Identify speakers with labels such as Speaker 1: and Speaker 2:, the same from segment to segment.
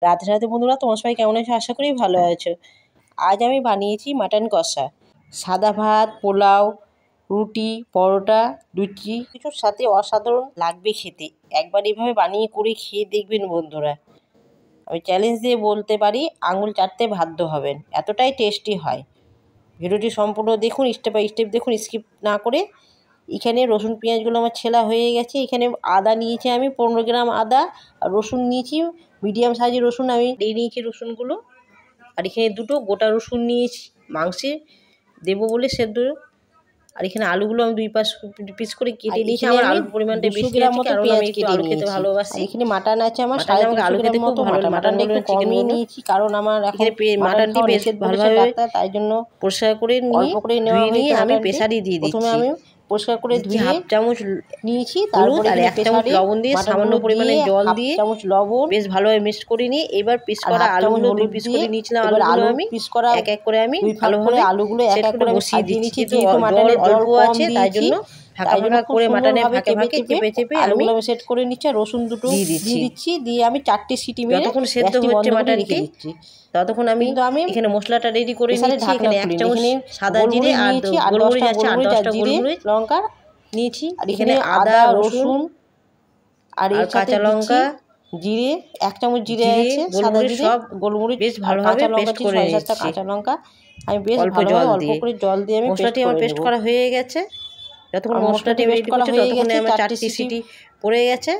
Speaker 1: রাধে রাধে বন্ধুরা, তোমার সবাই কেমন আছো? আশা করি ভালো আছো। আজ আমি বানিয়েছি মাটন কষা। সাদা ভাত, পোলাও, রুটি, পরোটা, লুচি কিছুর সাথে অসাধারণ লাগবে খেতে। একবার এভাবে বানিয়ে করে খেয়ে দেখবেন বন্ধুরা। আমি চ্যালেঞ্জ দিয়ে বলতে পারি, আঙুল চাটতে বাধ্য হবেন, এতটাই টেস্টি হয়। ভিডিওটি সম্পূর্ণ দেখুন, স্টেপ বাই স্টেপ দেখুন, স্কিপ না করে। এখানে রসুন পেঁয়াজগুলো আমার ছেলা হয়ে গেছে। এখানে আদা নিয়েছি আমি 15 গ্রাম আদা, আর রসুন নিয়েছি মিডিয়াম সাইজের রসুন আমি নিয়েছি রসুনগুলো। আর এখানে দুটো গোটা রসুন নিয়েছি মাংসে দেবো বলে সেদ্ধ। আর এখানে আলুগুলো আমি দুই পিস করে কেটে নিয়েছি। আমার আলুর পরিমাণটা বেশি আছে কারণ আমি একটু আলু খেতে ভালোবাসি। এখানে মাটন আছে আমার, আমাকে আলু খেতে খুব ভালো। মাটনটা একটু কমই নিয়েছি কারণ আমার এখানে মাটনটি বেশ ভালোভাবে তাই জন্য পরিষ্কার করে নিয়ে আমি প্রেসারে দিয়ে দিচ্ছি। প্রথমে আমি পরিষ্কার করে ধুয়ে হাফ চামচ নিয়েছি, তারপরে আর 1 চামচ লবণ দিয়ে সামান্য পরিমাণে জল দিয়ে চামচ লবণ বেশ ভালোভাবে মিক্স করে নিয়ে এবার পিস করা আলুগুলো 2 পিস করে নিয়েছিলাম। আলু আমি পিস করা এক এক করে আমি ভালোভাবে আলুগুলো এক এক করে বসিয়ে দিচ্ছি। যেহেতু মাটনের অল্প আছে তাই জন্য ফাঁকা ফাঁকা করে মাটনের ফাঁকে ফাঁকে চেপে আলুগুলো আমি সেট করে নিচ্ছি। রসুন দুটো দিয়ে দিচ্ছি, দিয়ে আমি 4টে সিটি মেরে যতক্ষণ সেদ্ধ হচ্ছে মাটনটি ততক্ষণ আমি এখানে মশলাটা রেডি করে নিচ্ছি। এখানে 1 চামচ সাদা জিরে আর গোলমরিচ আছে, 8-10টা গোলমরিচ লঙ্কা নিয়েছি। আর এখানে আদা রসুন আর এই কাঁচা লঙ্কা জিরে 1 চামচ জিরে আছে, সাদা জিরে সব গোলমরিচ বেশ ভালোভাবে পেস্ট করে নিচ্ছি। কাঁচা লঙ্কা আমি বেশ অল্প করে জল দিয়ে আমি মশলাটি আমার পেস্ট করা হয়ে গেছে। যতক্ষণ মশলাটি রেডি করা হয়ে গেছে আমার 4টি সিটি পড়ে গেছে।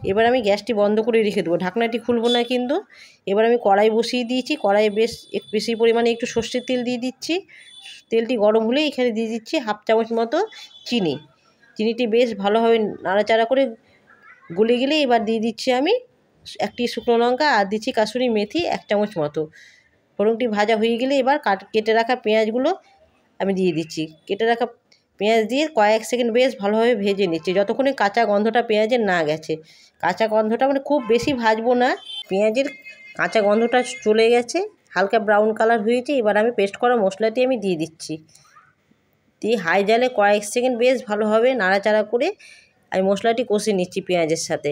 Speaker 1: এবার আমি গ্যাসটি বন্ধ করে রেখে দেবো, ঢাকনাটি খুলবো না কিন্তু। এবার আমি কড়াই বসিয়ে দিয়েছি। কড়াইয়ে বেশ বেশি পরিমাণে একটু সর্ষের তেল দিয়ে দিচ্ছি। তেলটি গরম হলে এখানে দিয়ে দিচ্ছি হাফ চামচ মতো চিনি। চিনিটি বেশ ভালোভাবে নাড়াচাড়া করে গলে গেলে এবার দিয়ে দিচ্ছি আমি 1টি শুকনো লঙ্কা আর দিচ্ছি কাসুরি মেথি 1 চামচ মতো। ফোড়নটি ভাজা হয়ে গেলে এবার কেটে রাখা পেঁয়াজগুলো আমি দিয়ে দিচ্ছি। কেটে রাখা পেঁয়াজ দিয়ে কয়েক সেকেন্ড বেশ ভালোভাবে ভেজে নিচ্ছি যতক্ষণে কাঁচা গন্ধটা পেঁয়াজের না গেছে। কাঁচা গন্ধটা মানে খুব বেশি ভাজবো না, পেঁয়াজের কাঁচা গন্ধটা চলে গেছে, হালকা ব্রাউন কালার হয়েছে। এবার আমি পেস্ট করা মশলাটি আমি দিয়ে দিচ্ছি। দিয়ে হাই জালে কয়েক সেকেন্ড বেশ ভালোভাবে নাড়াচাড়া করে আমি মশলাটি কষে নিচ্ছি পেঁয়াজের সাথে।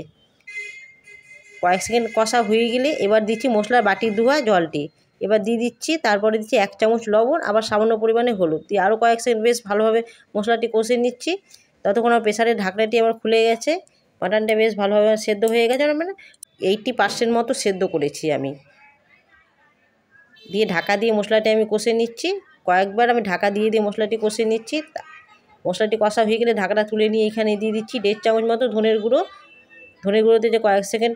Speaker 1: কয়েক সেকেন্ড কষা হয়ে গেলে এবার দিচ্ছি মশলার বাটির ধোয়া জলটি। এবার দিয়ে দিচ্ছি, তারপরে দিচ্ছি 1 চামচ লবণ, আবার সামান্য পরিমাণে হলুদ দিয়ে আরও কয়েক সেকেন্ড বেশ ভালোভাবে মশলাটি কষে নিচ্ছি। ততক্ষণ আমার প্রেসারের ঢাকনাটি আমার খুলে গেছে। মাটনটা বেশ ভালোভাবে সেদ্ধ হয়ে গেছে, মানে 80% মতো সেদ্ধ করেছি আমি। দিয়ে ঢাকা দিয়ে মশলাটি আমি কষে নিচ্ছি। কয়েকবার আমি ঢাকা দিয়ে মশলাটি কষে নিচ্ছি। মশলাটি কষা হয়ে গেলে ঢাকাটা তুলে নিয়ে এখানে দিয়ে দিচ্ছি 1.5 চামচ মতো ধনের গুঁড়োতে যে কয়েক সেকেন্ড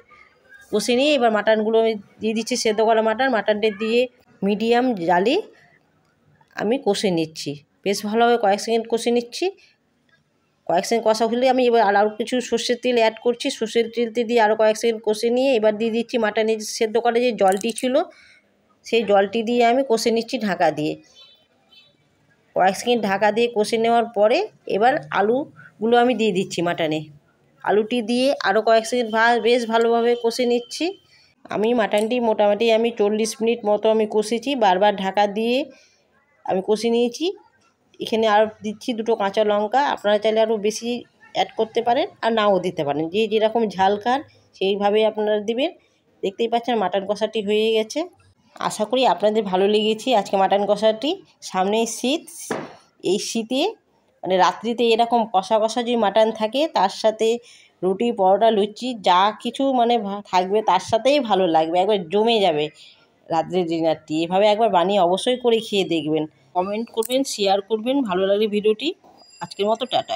Speaker 1: কষে নিয়ে এবার মাটনগুলো আমি দিয়ে দিচ্ছি। সেদ্ধ করা মাটনটা দিয়ে মিডিয়াম জালে আমি কষে নিচ্ছি। বেশ ভালোভাবে কয়েক সেকেন্ড কষে নিচ্ছি। কয়েক সেকেন্ড কষা হলে আমি এবার আরও কিছু সর্ষের তেল অ্যাড করছি। সর্ষের তেলটি দিয়ে আরও কয়েক সেকেন্ড কষে নিয়ে এবার দিয়ে দিচ্ছি মাটনের সেদ্ধ করা যে জলটি ছিল সেই জলটি দিয়ে আমি কষে নিচ্ছি ঢাকা দিয়ে। কয়েক সেকেন্ড ঢাকা দিয়ে কষে নেওয়ার পরে এবার আলুগুলো আমি দিয়ে দিচ্ছি মাটনে। আলুটি দিয়ে আরও কয়েক সেকেন্ড বেশ ভালোভাবে কষে নিচ্ছি। আমি মাটনটি মোটামুটি 40 মিনিট মতো আমি কষেছি, বারবার ঢাকা দিয়ে আমি কষে নিয়েছি। এখানে আর দিচ্ছি 2টো কাঁচা লঙ্কা, আপনারা চাইলে আরও বেশি অ্যাড করতে পারেন আর নাও দিতে পারেন, যে যেরকম ঝাল খান সেইভাবে আপনারা দিবেন। দেখতেই পাচ্ছেন মাটন কষাটি হয়ে গেছে। আশা করি আপনাদের ভালো লেগেছে আজকে মাটন কষাটি। সামনেই শীত, এই শীতে মানে রাত্রিতে এরকম কষা কষা যদি মাটন থাকে তার সাথে রুটি পরোটা লুচি যা কিছু মানে থাকবে তার সাথেই ভালো লাগবে, একবার জমে যাবে রাত্রের ডিনারটি। এভাবে একবার বানিয়ে অবশ্যই করে খেয়ে দেখবেন, কমেন্ট করবেন, শেয়ার করবেন। ভালো লাগলে ভিডিওটি। আজকের মতো টাটা।